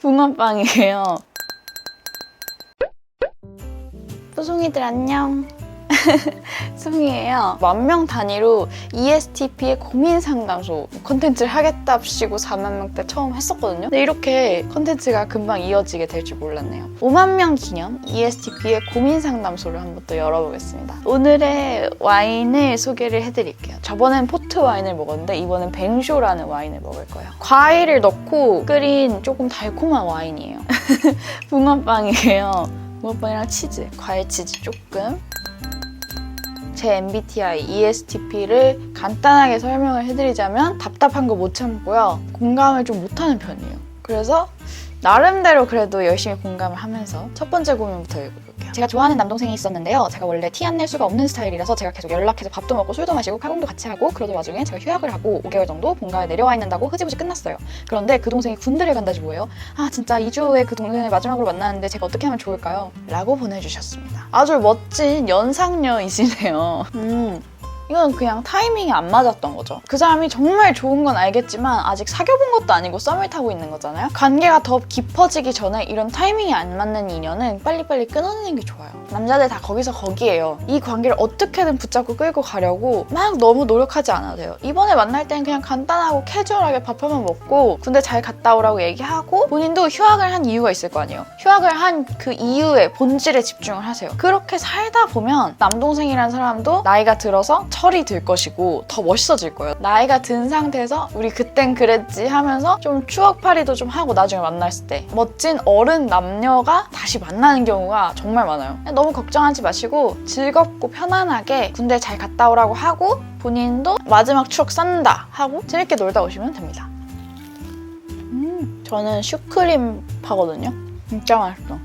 붕어빵이에요. 뽀송이들 안녕. 승이에요. 10,000명 단위로 ESTP의 고민 상담소 컨텐츠를 하겠답시고 40,000명대 처음 했었거든요. 근데 이렇게 컨텐츠가 금방 이어지게 될 줄 몰랐네요. 50,000명 기념 ESTP의 고민 상담소를 한번 또 열어보겠습니다. 오늘의 와인을 소개를 해드릴게요. 저번엔 포트 와인을 먹었는데 이번엔 뱅쇼라는 와인을 먹을 거예요. 과일을 넣고 끓인 조금 달콤한 와인이에요. 붕어빵이에요. 붕어빵이랑 치즈, 과일 치즈 조금. 제 MBTI, ESTP를 간단하게 설명을 해드리자면 답답한 거 못 참고요. 공감을 좀 못하는 편이에요. 그래서 나름대로 그래도 열심히 공감을 하면서 첫 번째 고민부터 읽어볼게요. 제가 좋아하는 남동생이 있었는데요. 제가 원래 티 안 낼 수가 없는 스타일이라서 제가 계속 연락해서 밥도 먹고 술도 마시고 카공도 같이 하고 그러던 와중에 제가 휴학을 하고 5개월 정도 본가에 내려와 있는다고 흐지부지 끝났어요. 그런데 그 동생이 군대를 간다지 뭐예요? 아 진짜 2주 후에 그 동생을 마지막으로 만나는데 제가 어떻게 하면 좋을까요? 라고 보내주셨습니다. 아주 멋진 연상녀이시네요. 이건 그냥 타이밍이 안 맞았던 거죠. 그 사람이 정말 좋은 건 알겠지만 아직 사귀어본 것도 아니고 썸을 타고 있는 거잖아요. 관계가 더 깊어지기 전에 이런 타이밍이 안 맞는 인연은 빨리빨리 끊어내는 게 좋아요. 남자들 다 거기서 거기에요. 이 관계를 어떻게든 붙잡고 끌고 가려고 막 너무 노력하지 않아도 돼요. 이번에 만날 땐 그냥 간단하고 캐주얼하게 밥 한번 먹고 군대 잘 갔다 오라고 얘기하고 본인도 휴학을 한 이유가 있을 거 아니에요. 휴학을 한 그 이유의 본질에 집중을 하세요. 그렇게 살다 보면 남동생이라는 사람도 나이가 들어서 철이 들 것이고 더 멋있어질 거예요. 나이가 든 상태에서 우리 그땐 그랬지 하면서 좀 추억팔이도 좀 하고 나중에 만났을 때 멋진 어른 남녀가 다시 만나는 경우가 정말 많아요. 너무 걱정하지 마시고 즐겁고 편안하게 군대 잘 갔다 오라고 하고 본인도 마지막 추억 쌓는다 하고 재밌게 놀다 오시면 됩니다. 저는 슈크림 파거든요. 진짜 맛있어.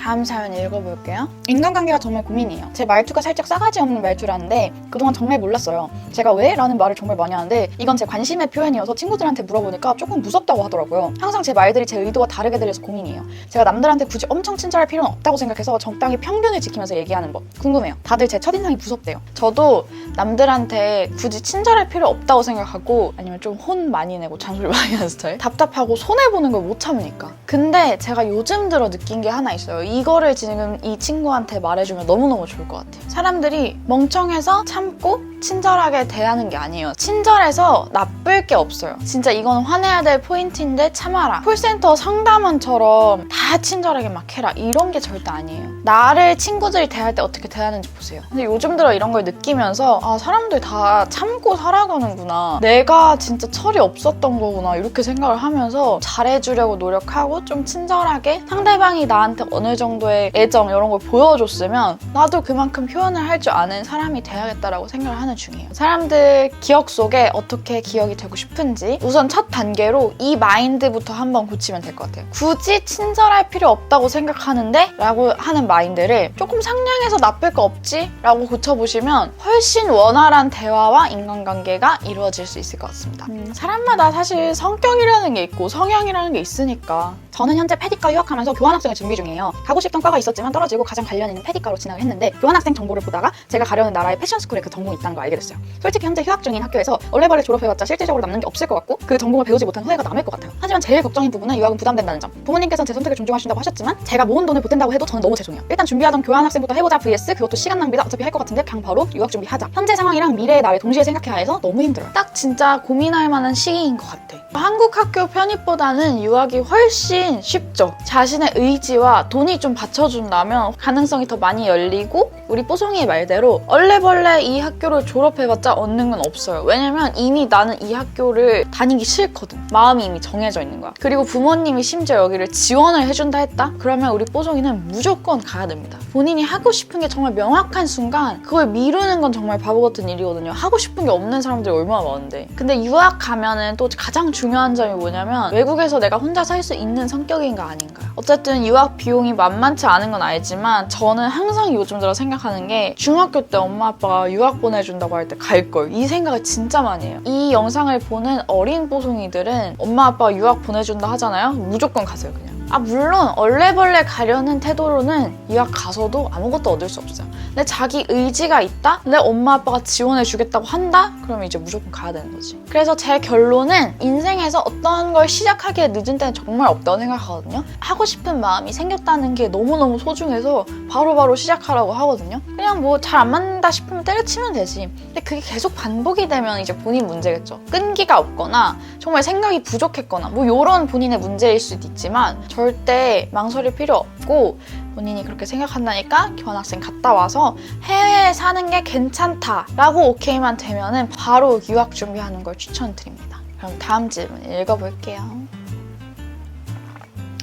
다음 사연 읽어볼게요. 인간관계가 정말 고민이에요. 제 말투가 살짝 싸가지 없는 말투라는데 그동안 정말 몰랐어요. 제가 왜? 라는 말을 정말 많이 하는데 이건 제 관심의 표현이어서 친구들한테 물어보니까 조금 무섭다고 하더라고요. 항상 제 말들이 제 의도와 다르게 들려서 고민이에요. 제가 남들한테 굳이 엄청 친절할 필요는 없다고 생각해서 적당히 평균을 지키면서 얘기하는 법 궁금해요. 다들 제 첫인상이 무섭대요. 저도 남들한테 굳이 친절할 필요 없다고 생각하고 아니면 좀 혼 많이 내고 잔소리 많이 하는 스타일? 답답하고 손해보는 걸 못 참으니까. 근데 제가 요즘 들어 느낀 게 하나 있어요. 이거를 지금 이 친구한테 말해주면 너무너무 좋을 것 같아요. 사람들이 멍청해서 참고 친절하게 대하는 게 아니에요. 친절해서 나쁠 게 없어요. 진짜 이건 화내야 될 포인트인데 참아라. 콜센터 상담원처럼 다 친절하게 막 해라. 이런 게 절대 아니에요. 나를 친구들이 대할 때 어떻게 대하는지 보세요. 근데 요즘 들어 이런 걸 느끼면서 아 사람들 다 참고 살아가는구나. 내가 진짜 철이 없었던 거구나. 이렇게 생각을 하면서 잘해주려고 노력하고 좀 친절하게 상대방이 나한테 어느 정도의 애정 이런 걸 보여줬으면 나도 그만큼 표현을 할 줄 아는 사람이 돼야겠다라고 생각을 하는 중이에요. 사람들 기억 속에 어떻게 기억이 되고 싶은지 우선 첫 단계로 이 마인드부터 한번 고치면 될 것 같아요. 굳이 친절할 필요 없다고 생각하는데? 라고 하는 마인드를 조금 상냥해서 나쁠 거 없지? 라고 고쳐보시면 훨씬 원활한 대화와 인간관계가 이루어질 수 있을 것 같습니다. 사람마다 사실 성격이라는 게 있고 성향이라는 게 있으니까 저는 현재 패디과 유학하면서 교환학생을 준비 중이에요. 가고 싶던 과가 있었지만 떨어지고 가장 관련 있는 패디과로 진학을 했는데 교환학생 정보를 보다가 제가 가려는 나라의 패션스쿨에 그 전공이 있다는 걸 알게 됐어요. 솔직히 현재 휴학 중인 학교에서 얼레벌레 졸업해봤자 실질적으로 남는 게 없을 것 같고 그 전공을 배우지 못한 후회가 남을 것 같아요. 하지만 제일 걱정인 부분은 유학은 부담된다는 점. 부모님께서는 제 선택을 존중하신다고 하셨지만 제가 모은 돈을 보탠다고 해도 저는 너무 죄송해요. 일단 준비하던 교환학생부터 해보자 vs 그것도 시간 낭비다. 어차피 할 것 같은데 그냥 바로 유학 준비하자. 현재 상황이랑 미래의 나를 동시에 생각해야 해서 너무 힘들어요. 딱 진짜 고민할 만한 시기인 것 같아. 한국 학교 편입보다는 유학이 훨씬 쉽죠. 자신의 의지와 돈이 좀 받쳐준다면 가능성이 더 많이 열리고 우리 뽀송이의 말대로 얼레벌레 이 학교를 졸업해봤자 얻는 건 없어요. 왜냐면 이미 나는 이 학교를 다니기 싫거든. 마음이 이미 정해져 있는 거야. 그리고 부모님이 심지어 여기를 지원을 해준다 했다? 그러면 우리 뽀송이는 무조건 가야 됩니다. 본인이 하고 싶은 게 정말 명확한 순간 그걸 미루는 건 정말 바보 같은 일이거든요. 하고 싶은 게 없는 사람들이 얼마나 많은데. 근데 유학 가면은 또 가장 중요한 점이 뭐냐면 외국에서 내가 혼자 살 수 있는 성격인가 아닌가요? 어쨌든 유학 비용이 만만치 않은 건 알지만 저는 항상 요즘 들어 생각하는 게 중학교 때 엄마 아빠가 유학 보내준다고 할 때 갈걸 이 생각을 진짜 많이 해요. 이 영상을 보는 어린 뽀송이들은 엄마 아빠가 유학 보내준다 하잖아요? 무조건 가세요 그냥. 물론 얼레벌레 가려는 태도로는 유학 가서도 아무것도 얻을 수 없어요. 내 자기 의지가 있다? 내 엄마 아빠가 지원해주겠다고 한다? 그러면 이제 무조건 가야 되는 거지. 그래서 제 결론은 인생에서 어떤 걸 시작하기에 늦은 때는 정말 없다고 생각하거든요. 하고 싶은 마음이 생겼다는 게 너무너무 소중해서 바로바로 시작하라고 하거든요. 그냥 뭐 잘 안 맞는다 싶으면 때려치면 되지. 근데 그게 계속 반복이 되면 이제 본인 문제겠죠. 끈기가 없거나 정말 생각이 부족했거나 뭐 이런 본인의 문제일 수도 있지만 절대 망설일 필요 없고 본인이 그렇게 생각한다니까 교환학생 갔다 와서 해외에 사는 게 괜찮다라고 오케이만 되면은 바로 유학 준비하는 걸 추천드립니다. 그럼 다음 질문 읽어볼게요.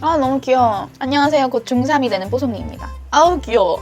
아 너무 귀여워. 안녕하세요. 곧 중3이 되는 뽀송이입니다. 아우 귀여워.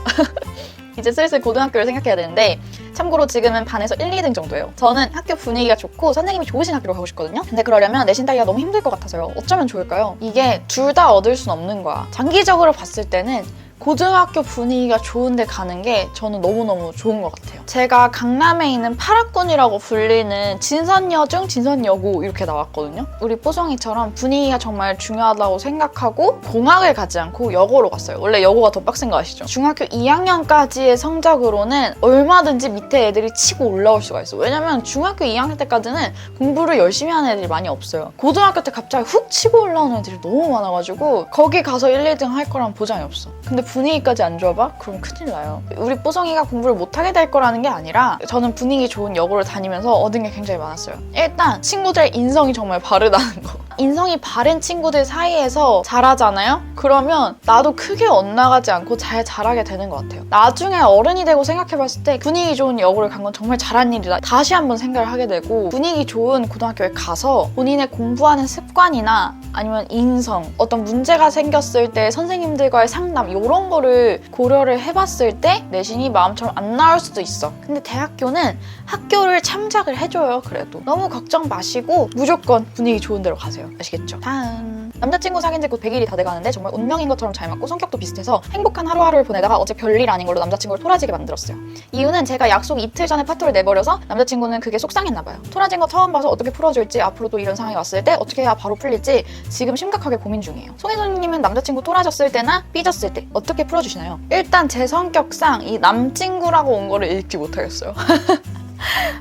이제 슬슬 고등학교를 생각해야 되는데 참고로 지금은 반에서 1, 2등 정도예요. 저는 학교 분위기가 좋고 선생님이 좋으신 학교로 가고 싶거든요. 근데 그러려면 내신 따기가 너무 힘들 것 같아서요. 어쩌면 좋을까요? 이게 둘 다 얻을 순 없는 거야. 장기적으로 봤을 때는 고등학교 분위기가 좋은데 가는 게 저는 너무너무 좋은 것 같아요. 제가 강남에 있는 8학군이라고 불리는 진선여중, 진선여고 이렇게 나왔거든요. 우리 뽀송이처럼 분위기가 정말 중요하다고 생각하고 공학을 가지 않고 여고로 갔어요. 원래 여고가 더 빡센 거 아시죠? 중학교 2학년까지의 성적으로는 얼마든지 밑에 애들이 치고 올라올 수가 있어. 왜냐면 중학교 2학년 때까지는 공부를 열심히 하는 애들이 많이 없어요. 고등학교 때 갑자기 훅 치고 올라오는 애들이 너무 많아가지고 거기 가서 1, 2등 할 거란 보장이 없어. 근데 분위기까지 안 좋아봐? 그럼 큰일 나요. 우리 뽀송이가 공부를 못하게 될 거라는 게 아니라 저는 분위기 좋은 여고를 다니면서 얻은 게 굉장히 많았어요. 일단 친구들의 인성이 정말 바르다는 거. 인성이 바른 친구들 사이에서 잘하잖아요? 그러면 나도 크게 엇나가지 않고 잘 자라게 되는 것 같아요. 나중에 어른이 되고 생각해봤을 때 분위기 좋은 여고를 간 건 정말 잘한 일이다. 다시 한번 생각을 하게 되고 분위기 좋은 고등학교에 가서 본인의 공부하는 습관이나 아니면 인성, 어떤 문제가 생겼을 때 선생님들과의 상담 이런 거를 고려를 해봤을 때 내신이 마음처럼 안 나올 수도 있어. 근데 대학교는 학교를 참작을 해줘요. 그래도 너무 걱정 마시고 무조건 분위기 좋은 데로 가세요. 아시겠죠? 다음 남자친구 사귄 지 곧 100일이 다 돼가는데 정말 운명인 것처럼 잘 맞고 성격도 비슷해서 행복한 하루하루를 보내다가 어제 별일 아닌 걸로 남자친구를 토라지게 만들었어요. 이유는 제가 약속 이틀 전에 파토를 내버려서 남자친구는 그게 속상했나봐요. 토라진 거 처음 봐서 어떻게 풀어줄지 앞으로도 이런 상황이 왔을 때 어떻게 해야 바로 풀릴지 지금 심각하게 고민 중이에요. 송혜선님은 남자친구 토라졌을 때나 삐졌을 때 어떻게 풀어주시나요? 일단 제 성격상 이 남친구라고 온 거를 읽지 못하겠어요.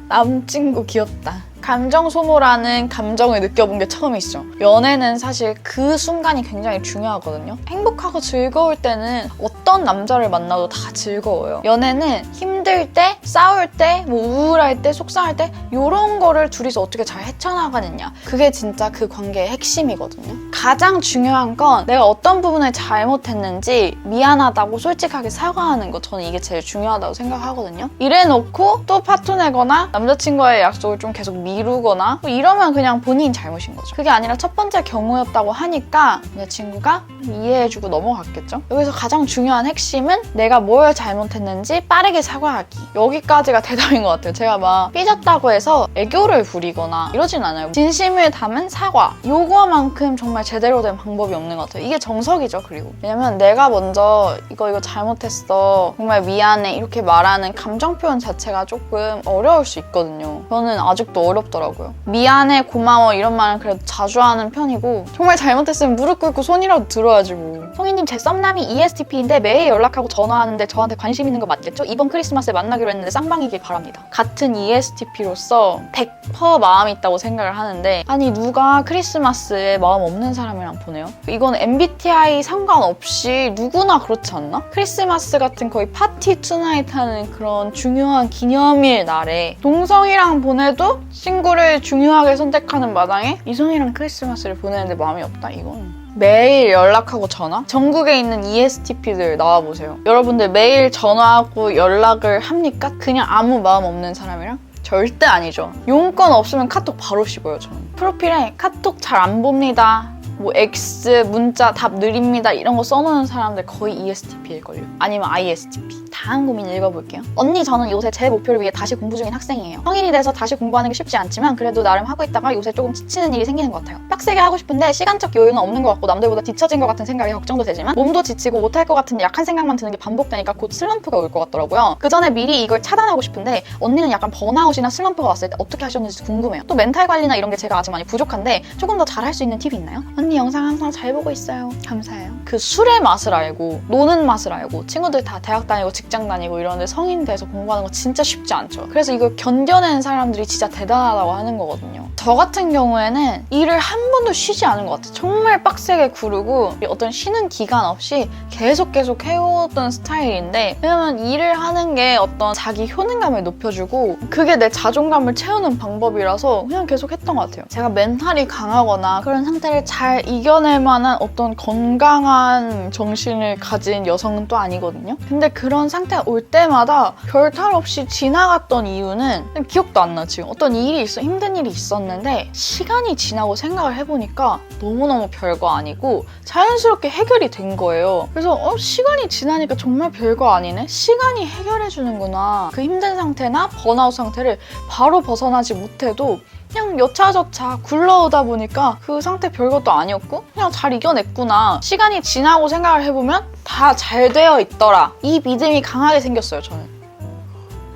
남친구 귀엽다. 감정 소모라는 감정을 느껴본 게 처음이시죠. 연애는 사실 그 순간이 굉장히 중요하거든요. 행복하고 즐거울 때는 어떤 남자를 만나도 다 즐거워요. 연애는 힘들 때, 싸울 때, 뭐 우울할 때, 속상할 때 이런 거를 둘이서 어떻게 잘 헤쳐나가느냐. 그게 진짜 그 관계의 핵심이거든요. 가장 중요한 건 내가 어떤 부분을 잘못했는지 미안하다고 솔직하게 사과하는 거. 저는 이게 제일 중요하다고 생각하거든요. 이래놓고 또 파토 내거나 남자친구와의 약속을 좀 계속 미루거나 뭐 이러면 그냥 본인 잘못인 거죠. 그게 아니라 첫 번째 경우였다고 하니까 여자친구가 이해해주고 넘어갔겠죠. 여기서 가장 중요한 핵심은 내가 뭘 잘못했는지 빠르게 사과하기. 여기까지가 대답인 것 같아요. 제가 막 삐졌다고 해서 애교를 부리거나 이러진 않아요. 진심을 담은 사과. 요거만큼 정말 제대로 된 방법이 없는 것 같아요. 이게 정석이죠. 그리고 왜냐면 내가 먼저 이거 잘못했어, 정말 미안해 이렇게 말하는 감정 표현 자체가 조금 어려울 수 있거든요. 저는 아직도 어렵더라고요. 미안해, 고마워 이런 말은 그래도 자주 하는 편이고 정말 잘못했으면 무릎 꿇고 손이라도 들어야지 뭐. 송이님, 제 썸남이 ESTP인데 매일 연락하고 전화하는데 저한테 관심 있는 거 맞겠죠? 이번 크리스마스에 만나기로 했는데 쌍방이길 바랍니다. 같은 ESTP로서 100% 마음이 있다고 생각을 하는데 아니 누가 크리스마스에 마음 없는 사람이랑 보내요? 이건 MBTI 상관없이 누구나 그렇지 않나? 크리스마스 같은 거의 파티 투나잇 하는 그런 중요한 기념일 날에 동성이랑 보내도 친구를 중요하게 선택하는 마당에 이성이랑 크리스마스를 보내는데 마음이 없다? 이건 매일 연락하고 전화? 전국에 있는 ESTP들 나와보세요. 여러분들 매일 전화하고 연락을 합니까? 그냥 아무 마음 없는 사람이랑? 절대 아니죠. 용건 없으면 카톡 바로 씹어요, 저는. 프로필에 카톡 잘 안 봅니다, 뭐 X, 문자 답 느립니다 이런 거 써놓는 사람들 거의 ESTP일걸요. 아니면 ISTP. 다음 고민 읽어볼게요. 언니, 저는 요새 제 목표를 위해 다시 공부 중인 학생이에요. 성인이 돼서 다시 공부하는 게 쉽지 않지만 그래도 나름 하고 있다가 요새 조금 지치는 일이 생기는 것 같아요. 빡세게 하고 싶은데 시간적 여유는 없는 것 같고 남들보다 뒤처진 것 같은 생각에 걱정도 되지만 몸도 지치고 못할 것 같은 약한 생각만 드는 게 반복되니까 곧 슬럼프가 올 것 같더라고요. 그 전에 미리 이걸 차단하고 싶은데 언니는 약간 번아웃이나 슬럼프가 왔을 때 어떻게 하셨는지 궁금해요. 또 멘탈 관리나 이런 게 제가 아직 많이 부족한데 조금 더 잘할 수 있는 팁이 있나요? 언니 언니 영상 항상 잘 보고 있어요. 감사해요. 그 술의 맛을 알고 노는 맛을 알고 친구들 다 대학 다니고 직장 다니고 이러는데 성인 돼서 공부하는 거 진짜 쉽지 않죠. 그래서 이걸 견뎌낸 사람들이 진짜 대단하다고 하는 거거든요. 저 같은 경우에는 일을 한 번도 쉬지 않은 것 같아요. 정말 빡세게 구르고 어떤 쉬는 기간 없이 계속 해오던 스타일인데, 왜냐면 일을 하는 게 어떤 자기 효능감을 높여주고 그게 내 자존감을 채우는 방법이라서 그냥 계속 했던 것 같아요. 제가 멘탈이 강하거나 그런 상태를 잘 이겨낼 만한 어떤 건강한 정신을 가진 여성은 또 아니거든요. 근데 그런 상태가 올 때마다 별탈 없이 지나갔던 이유는 기억도 안 나. 지금 어떤 일이 있어, 힘든 일이 있었는데 시간이 지나고 생각을 해보니까 너무너무 별거 아니고 자연스럽게 해결이 된 거예요. 그래서 시간이 지나니까 정말 별거 아니네? 시간이 해결해주는구나. 그 힘든 상태나 번아웃 상태를 바로 벗어나지 못해도 그냥 여차저차 굴러오다 보니까 그 상태 별것도 아니었고 그냥 잘 이겨냈구나. 시간이 지나고 생각을 해보면 다 잘 되어 있더라. 이 믿음이 강하게 생겼어요, 저는.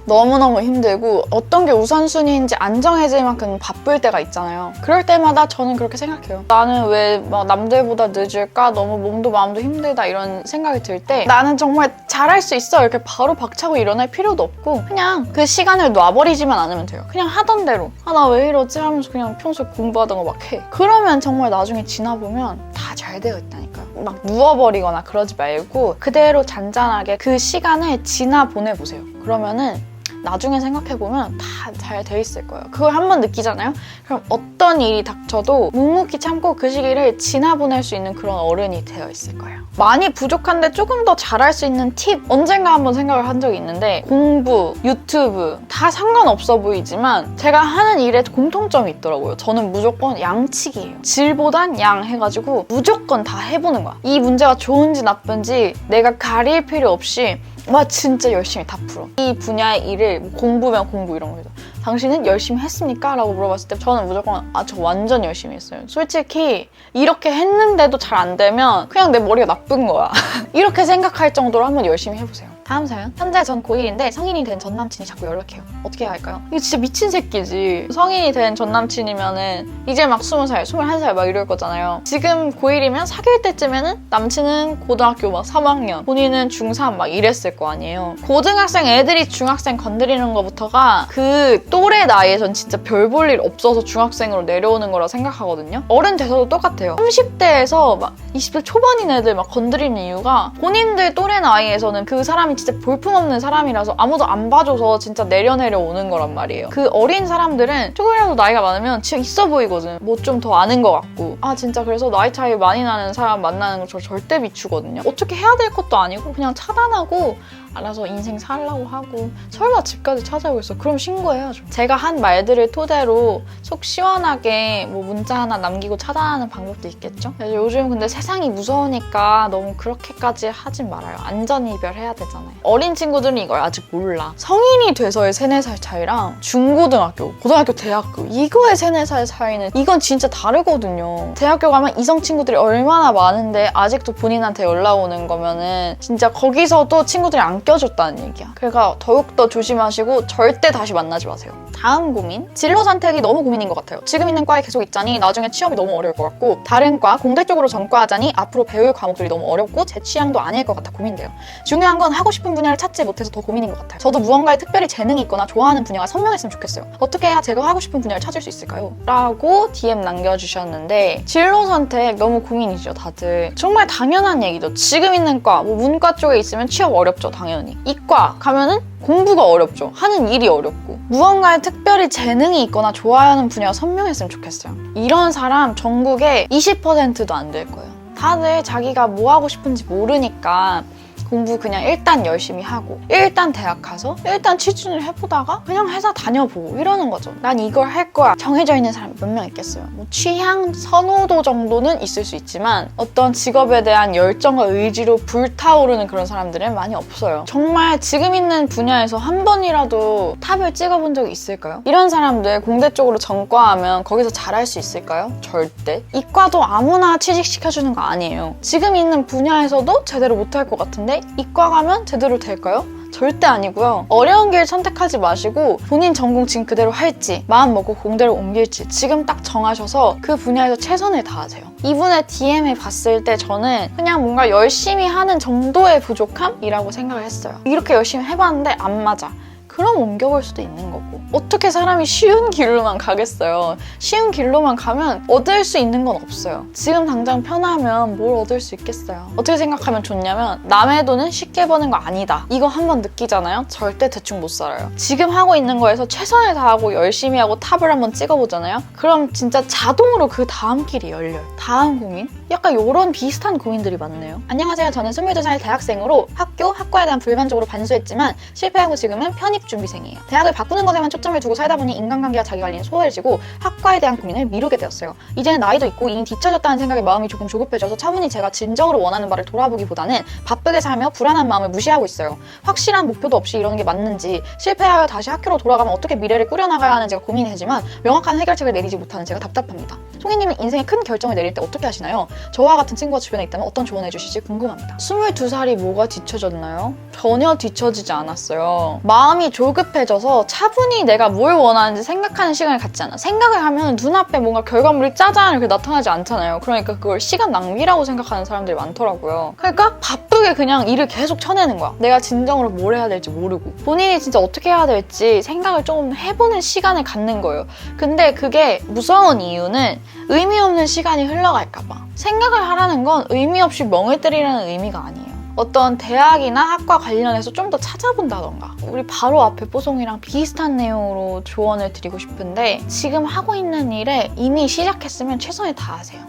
너무너무 힘들고 어떤 게 우선순위인지 안 정해질 만큼 바쁠 때가 있잖아요. 그럴 때마다 저는 그렇게 생각해요. 나는 왜 막 남들보다 늦을까? 너무 몸도 마음도 힘들다 이런 생각이 들 때 나는 정말 잘할 수 있어 이렇게 바로 박차고 일어날 필요도 없고 그냥 그 시간을 놔버리지만 않으면 돼요. 그냥 하던 대로 나 왜 이러지? 하면서 그냥 평소에 공부하던 거 막 해. 그러면 정말 나중에 지나보면 다 잘 되어 있다니까요. 막 누워버리거나 그러지 말고 그대로 잔잔하게 그 시간을 지나 보내보세요. 그러면은 나중에 생각해보면 다 잘 돼 있을 거예요. 그걸 한번 느끼잖아요? 그럼 어떤 일이 닥쳐도 묵묵히 참고 그 시기를 지나보낼 수 있는 그런 어른이 되어 있을 거예요. 많이 부족한데 조금 더 잘할 수 있는 팁 언젠가 한번 생각을 한 적이 있는데 공부, 유튜브 다 상관없어 보이지만 제가 하는 일에 공통점이 있더라고요. 저는 무조건 양치기예요. 질보단 양 해가지고 무조건 다 해보는 거야. 이 문제가 좋은지 나쁜지 내가 가릴 필요 없이 진짜 열심히 다 풀어. 이 분야의 일을 공부면 공부 이런 거죠. 당신은 열심히 했습니까? 라고 물어봤을 때 저는 무조건 저 완전 열심히 했어요. 솔직히 이렇게 했는데도 잘 안 되면 그냥 내 머리가 나쁜 거야. 이렇게 생각할 정도로 한번 열심히 해보세요. 다음 사연. 현재 전 고1인데 성인이 된 전 남친이 자꾸 연락해요. 어떻게 해야 할까요? 이거 진짜 미친 새끼지. 성인이 된 전 남친이면은 이제 막 20살, 21살 막 이럴 거잖아요. 지금 고1이면 사귈 때쯤에는 남친은 고등학교 막 3학년, 본인은 중3 막 이랬을 거 아니에요. 고등학생 애들이 중학생 건드리는 거부터가 그 또래 나이에선 진짜 별 볼 일 없어서 중학생으로 내려오는 거라 생각하거든요. 어른 돼서도 똑같아요. 30대에서 막 20대 초반인 애들 막 건드리는 이유가 본인들 또래 나이에서는 그 사람이 진짜 볼품없는 사람이라서 아무도 안 봐줘서 진짜 내려 오는 거란 말이에요. 그 어린 사람들은 조금이라도 나이가 많으면 진짜 있어 보이거든. 뭐 좀 더 아는 것 같고. 진짜 그래서 나이 차이 많이 나는 사람 만나는 거 저 절대 비추거든요. 어떻게 해야 될 것도 아니고 그냥 차단하고 알아서 인생 살라고 하고 설마 집까지 찾아오겠어? 그럼 신고해야죠. 제가 한 말들을 토대로 속 시원하게 뭐 문자 하나 남기고 차단하는 방법도 있겠죠? 요즘 근데 세상이 무서우니까 너무 그렇게까지 하진 말아요. 안전 이별해야 되잖아요. 어린 친구들은 이걸 아직 몰라. 성인이 돼서의 3, 4살 차이랑 중고등학교, 고등학교, 대학교 이거의 3, 4살 차이는 이건 진짜 다르거든요. 대학교 가면 이성 친구들이 얼마나 많은데 아직도 본인한테 연락 오는 거면은 진짜 거기서도 친구들이 안 껴줬다는 얘기야. 그러니까 더욱더 조심하시고 절대 다시 만나지 마세요. 다음 고민. 진로 선택이 너무 고민인 것 같아요. 지금 있는 과에 계속 있자니 나중에 취업이 너무 어려울 것 같고 다른 과, 공대 쪽으로 전과하자니 앞으로 배울 과목들이 너무 어렵고 제 취향도 아닐 것 같아 고민돼요. 중요한 건 하고 싶은 분야를 찾지 못해서 더 고민인 것 같아요. 저도 무언가에 특별히 재능이 있거나 좋아하는 분야가 선명했으면 좋겠어요. 어떻게 해야 제가 하고 싶은 분야를 찾을 수 있을까요? 라고 DM 남겨주셨는데 진로 선택 너무 고민이죠, 다들. 정말 당연한 얘기죠. 지금 있는 과, 뭐 문과 쪽에 있으면 취업 어렵죠, 당연히. 이과 가면은 공부가 어렵죠. 하는 일이 어렵고. 무언가에 특별히 재능이 있거나 좋아하는 분야가 선명했으면 좋겠어요. 이런 사람 전국에 20%도 안 될 거예요. 다들 자기가 뭐 하고 싶은지 모르니까 공부 그냥 일단 열심히 하고 일단 대학 가서 일단 취준을 해보다가 그냥 회사 다녀보고 이러는 거죠. 난 이걸 할 거야. 정해져 있는 사람이 몇 명 있겠어요. 뭐 취향, 선호도 정도는 있을 수 있지만 어떤 직업에 대한 열정과 의지로 불타오르는 그런 사람들은 많이 없어요. 정말 지금 있는 분야에서 한 번이라도 탑을 찍어본 적이 있을까요? 이런 사람들 공대 쪽으로 전과하면 거기서 잘할 수 있을까요? 절대. 이과도 아무나 취직시켜주는 거 아니에요. 지금 있는 분야에서도 제대로 못할 것 같은데 이과 가면 제대로 될까요? 절대 아니고요. 어려운 길 선택하지 마시고 본인 전공 지금 그대로 할지 마음 먹고 공대로 옮길지 지금 딱 정하셔서 그 분야에서 최선을 다하세요. 이분의 DM을 봤을 때 저는 그냥 뭔가 열심히 하는 정도의 부족함이라고 생각을 했어요. 이렇게 열심히 해봤는데 안 맞아. 그럼 옮겨볼 수도 있는 거고. 어떻게 사람이 쉬운 길로만 가겠어요. 쉬운 길로만 가면 얻을 수 있는 건 없어요. 지금 당장 편하면 뭘 얻을 수 있겠어요. 어떻게 생각하면 좋냐면 남의 돈은 쉽게 버는 거 아니다. 이거 한번 느끼잖아요? 절대 대충 못 살아요. 지금 하고 있는 거에서 최선을 다하고 열심히 하고 탑을 한번 찍어보잖아요? 그럼 진짜 자동으로 그 다음 길이 열려요. 다음 고민? 약간 이런 비슷한 고민들이 많네요. 안녕하세요. 저는 22살 대학생으로 학과에 대한 불만족으로 반수했지만 실패하고 지금은 편입 준비생이에요. 대학을 바꾸는 것에만 초점을 두고 살다 보니 인간관계와 자기관리는 소홀해지고 학과에 대한 고민을 미루게 되었어요. 이제는 나이도 있고 이미 뒤처졌다는 생각에 마음이 조금 조급해져서 차분히 제가 진정으로 원하는 바를 돌아보기보다는 바쁘게 살며 불안한 마음을 무시하고 있어요. 확실한 목표도 없이 이러는 게 맞는지, 실패하여 다시 학교로 돌아가면 어떻게 미래를 꾸려나가야 하는지가 고민이 되지만 명확한 해결책을 내리지 못하는 제가 답답합니다. 송이님은 인생의 큰 결정을 내릴 때 어떻게 하시나요? 저와 같은 친구가 주변에 있다면 어떤 조언을 해주실지 궁금합니다. 22살이 뭐가 뒤처졌나요? 전혀 뒤처지지 않았어요. 마음이 조급해져서 차분히 내가 뭘 원하는지 생각하는 시간을 갖지 않아. 생각을 하면 눈앞에 뭔가 결과물이 짜잔 이렇게 나타나지 않잖아요. 그러니까 그걸 시간 낭비라고 생각하는 사람들이 많더라고요. 그러니까 바쁘게 그냥 일을 계속 쳐내는 거야. 내가 진정으로 뭘 해야 될지 모르고. 본인이 진짜 어떻게 해야 될지 생각을 좀 해보는 시간을 갖는 거예요. 근데 그게 무서운 이유는 의미 없는 시간이 흘러갈까봐. 생각을 하라는 건 의미 없이 멍을 때리라는 의미가 아니에요. 어떤 대학이나 학과 관련해서 좀 더 찾아본다던가 우리 바로 앞에 뽀송이랑 비슷한 내용으로 조언을 드리고 싶은데 지금 하고 있는 일에 이미 시작했으면 최선을 다하세요.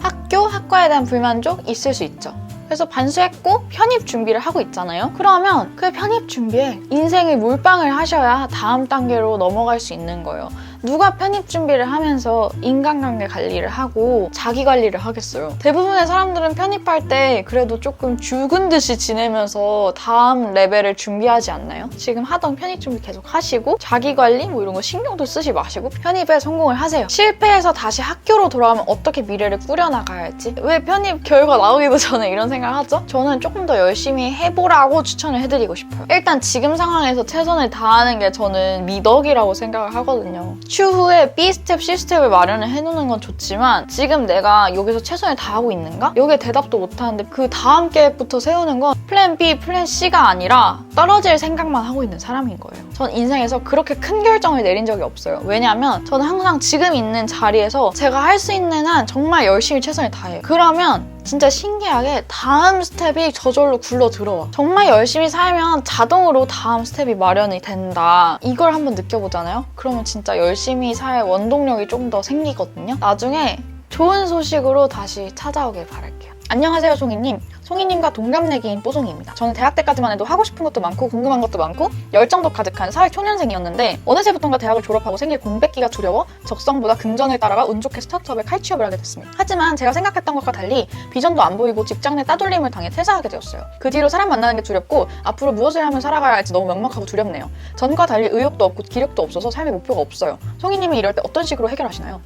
학과에 대한 불만족 있을 수 있죠. 그래서 반수했고 편입 준비를 하고 있잖아요. 그러면 그 편입 준비에 인생의 몰빵을 하셔야 다음 단계로 넘어갈 수 있는 거예요. 누가 편입 준비를 하면서 인간관계 관리를 하고 자기 관리를 하겠어요. 대부분의 사람들은 편입할 때 그래도 조금 죽은 듯이 지내면서 다음 레벨을 준비하지 않나요? 지금 하던 편입 준비 계속 하시고 자기 관리 뭐 이런 거 신경도 쓰지 마시고 편입에 성공을 하세요. 실패해서 다시 학교로 돌아가면 어떻게 미래를 꾸려나가야 할지, 왜 편입 결과 나오기도 전에 이런 생각을 하죠? 저는 조금 더 열심히 해보라고 추천을 해드리고 싶어요. 일단 지금 상황에서 최선을 다하는 게 저는 미덕이라고 생각을 하거든요. 추후에 B스텝, C스텝을 마련을 해놓는 건 좋지만 지금 내가 여기서 최선을 다하고 있는가? 여기에 대답도 못하는데 그 다음 계획부터 세우는 건 플랜 B, 플랜 C가 아니라 떨어질 생각만 하고 있는 사람인 거예요. 전 인생에서 그렇게 큰 결정을 내린 적이 없어요. 왜냐하면 저는 항상 지금 있는 자리에서 제가 할 수 있는 한 정말 열심히 최선을 다해요. 그러면 진짜 신기하게 다음 스텝이 저절로 굴러 들어와. 정말 열심히 살면 자동으로 다음 스텝이 마련이 된다. 이걸 한번 느껴보잖아요? 그러면 진짜 열심히 살 원동력이 좀 더 생기거든요. 나중에 좋은 소식으로 다시 찾아오길 바랄게요. 안녕하세요, 송이님. 송이님과 동갑내기인 뽀송이입니다. 저는 대학 때까지만 해도 하고 싶은 것도 많고 궁금한 것도 많고 열정도 가득한 사회 초년생이었는데 어느새부턴가 대학을 졸업하고 생길 공백기가 두려워 적성보다 금전을 따라가 운 좋게 스타트업에 칼취업을 하게 됐습니다. 하지만 제가 생각했던 것과 달리 비전도 안 보이고 직장 내 따돌림을 당해 퇴사하게 되었어요. 그 뒤로 사람 만나는 게 두렵고 앞으로 무엇을 하면 살아가야 할지 너무 막막하고 두렵네요. 전과 달리 의욕도 없고 기력도 없어서 삶의 목표가 없어요. 송이님이 이럴 때 어떤 식으로 해결하시나요?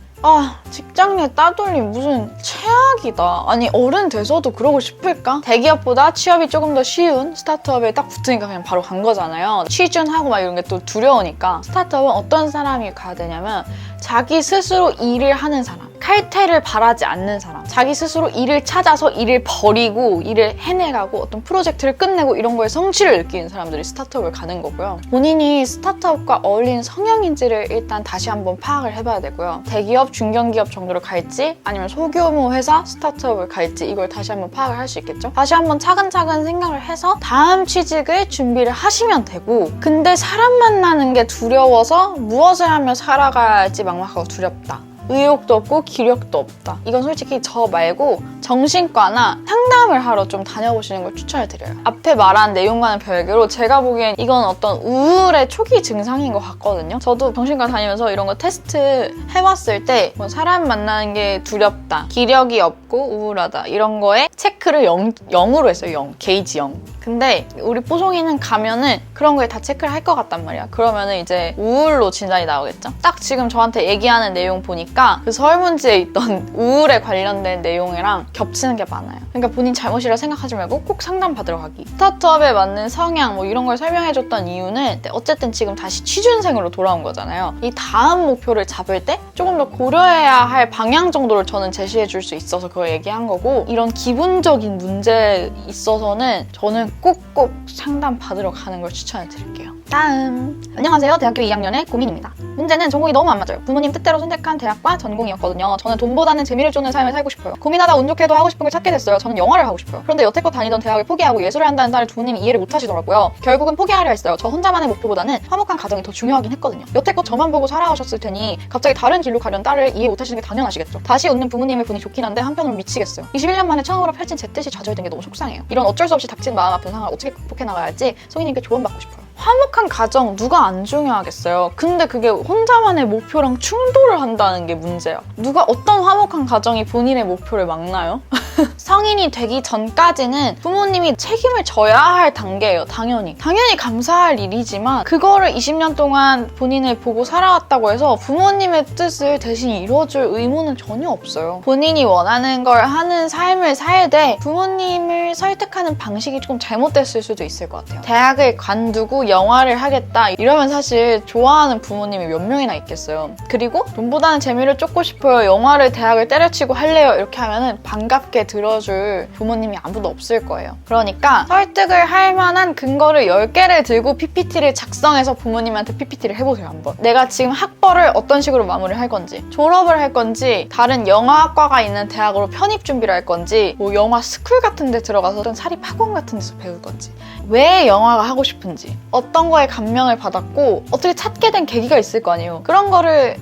직장 내 따돌림 무슨 최악이다. 아니 어른 돼서도 그러고 싶을까? 대기업보다 취업이 조금 더 쉬운 스타트업에 딱 붙으니까 그냥 바로 간 거잖아요. 취준하고 막 이런 게 또 두려우니까. 스타트업은 어떤 사람이 가야 되냐면 자기 스스로 일을 하는 사람, 칼퇴를 바라지 않는 사람, 자기 스스로 일을 찾아서 일을 버리고 일을 해내가고 어떤 프로젝트를 끝내고 이런 거에 성취를 느끼는 사람들이 스타트업을 가는 거고요. 본인이 스타트업과 어울리는 성향인지를 일단 다시 한번 파악을 해봐야 되고요. 대기업, 중견기업 정도를 갈지 아니면 소규모 회사, 스타트업을 갈지 이걸 다시 한번 파악을 할 수 있겠죠. 다시 한번 차근차근 생각을 해서 다음 취직을 준비를 하시면 되고, 근데 사람 만나는 게 두려워서 무엇을 하며 살아가야 할지 막막하고 두렵다. 의욕도 없고 기력도 없다. 이건 솔직히 저 말고 정신과나 상담을 하러 좀 다녀보시는 걸 추천을 드려요. 앞에 말한 내용과는 별개로 제가 보기엔 이건 어떤 우울의 초기 증상인 것 같거든요. 저도 정신과 다니면서 이런 거 테스트 해봤을 때 뭐 사람 만나는 게 두렵다, 기력이 없고 우울하다 이런 거에 체크를 0으로 했어요. 0. 게이지 0. 근데 우리 뽀송이는 가면은 그런 거에 다 체크를 할 것 같단 말이야. 그러면은 이제 우울로 진단이 나오겠죠? 딱 지금 저한테 얘기하는 내용 보니까 그 설문지에 있던 우울에 관련된 내용이랑 겹치는 게 많아요. 그러니까 본인 잘못이라 생각하지 말고 꼭 상담 받으러 가기. 스타트업에 맞는 성향 뭐 이런 걸 설명해줬던 이유는 어쨌든 지금 다시 취준생으로 돌아온 거잖아요. 이 다음 목표를 잡을 때 조금 더 고려해야 할 방향 정도를 저는 제시해줄 수 있어서 그걸 얘기한 거고, 이런 기본적인 문제에 있어서는 저는 꼭꼭 상담 받으러 가는 걸 추천해 드릴게요. 다음. 안녕하세요. 대학교 2학년의 고민입니다. 문제는 전공이 너무 안 맞아요. 부모님 뜻대로 선택한 대학과 전공이었거든요. 저는 돈보다는 재미를 쫓는 삶을 살고 싶어요. 고민하다 운 좋게도 하고 싶은 걸 찾게 됐어요. 저는 영화를 하고 싶어요. 그런데 여태껏 다니던 대학을 포기하고 예술을 한다는 딸을 부모님이 이해를 못 하시더라고요. 결국은 포기하려 했어요. 저 혼자만의 목표보다는 화목한 가정이 더 중요하긴 했거든요. 여태껏 저만 보고 살아오셨을 테니 갑자기 다른 길로 가려는 딸을 이해 못 하시는 게 당연하시겠죠. 다시 웃는 부모님을 보니 좋긴 한데 한편으로 미치겠어요. 21년 만에 처음으로 펼친 제 뜻이 좌절된 게 너무 속상해요. 이런 어쩔 수 없이 닥친 마음 아픈 상황을 어떻게 극복해 나가야 할지 송이님께 조언받고 싶어요. 화목한 가정 누가 안 중요하겠어요. 근데 그게 혼자만의 목표랑 충돌을 한다는 게 문제야. 누가 어떤 화목한 가정이 본인의 목표를 막나요? 성인이 되기 전까지는 부모님이 책임을 져야 할 단계예요. 당연히 감사할 일이지만 그거를 20년 동안 본인을 보고 살아왔다고 해서 부모님의 뜻을 대신 이루어줄 의무는 전혀 없어요. 본인이 원하는 걸 하는 삶을 살되 부모님을 설득하는 방식이 조금 잘못됐을 수도 있을 것 같아요. 대학을 관두고 영화를 하겠다 이러면 사실 좋아하는 부모님이 몇 명이나 있겠어요. 그리고 돈보다는 재미를 쫓고 싶어요. 영화를 대학을 때려치고 할래요. 이렇게 하면은 반갑게 들어줄 부모님이 아무도 없을 거예요. 그러니까 설득을 할 만한 근거를 10개를 들고 PPT를 작성해서 부모님한테 PPT를 해보세요. 한번. 내가 지금 학벌을 어떤 식으로 마무리를 할 건지, 졸업을 할 건지, 다른 영화학과가 있는 대학으로 편입 준비를 할 건지, 뭐 영화 스쿨 같은 데 들어가서 어떤 사립학원 같은 데서 배울 건지, 왜 영화가 하고 싶은지, 어떤 거에 감명을 받았고 어떻게 찾게 된 계기가 있을 거 아니에요. 그런 거를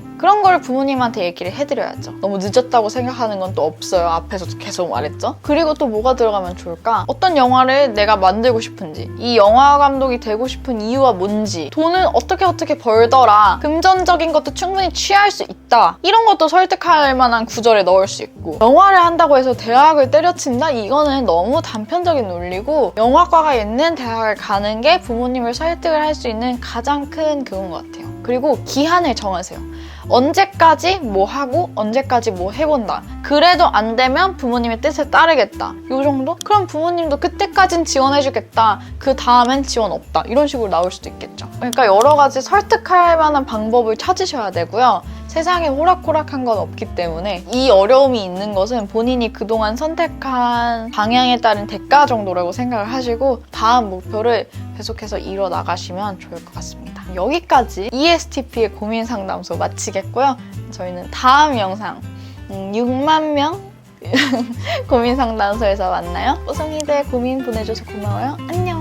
부모님한테 얘기를 해드려야죠. 너무 늦었다고 생각하는 건 또 없어요. 앞에서도 계속 말했죠. 그리고 또 뭐가 들어가면 좋을까? 어떤 영화를 내가 만들고 싶은지, 이 영화 감독이 되고 싶은 이유가 뭔지, 돈은 어떻게 벌더라, 금전적인 것도 충분히 취할 수 있다, 이런 것도 설득할 만한 구절에 넣을 수 있고, 영화를 한다고 해서 대학을 때려친다? 이거는 너무 단편적인 논리고, 영화과가 있는 대학을 가는 게 부모님을 설득을 할 수 있는 가장 큰 그건 것 같아요. 그리고 기한을 정하세요. 언제까지 뭐 하고 언제까지 뭐 해본다. 그래도 안 되면 부모님의 뜻에 따르겠다. 요 정도? 그럼 부모님도 그때까진 지원해주겠다. 그 다음엔 지원 없다. 이런 식으로 나올 수도 있겠죠. 그러니까 여러 가지 설득할 만한 방법을 찾으셔야 되고요. 세상에 호락호락한 건 없기 때문에 이 어려움이 있는 것은 본인이 그동안 선택한 방향에 따른 대가 정도라고 생각을 하시고 다음 목표를 계속해서 이뤄 나가시면 좋을 것 같습니다. 여기까지 ESTP의 고민 상담소 마치겠고요. 저희는 다음 영상 6만 명 고민 상담소에서 만나요. 뽀송이들 고민 보내줘서 고마워요. 안녕.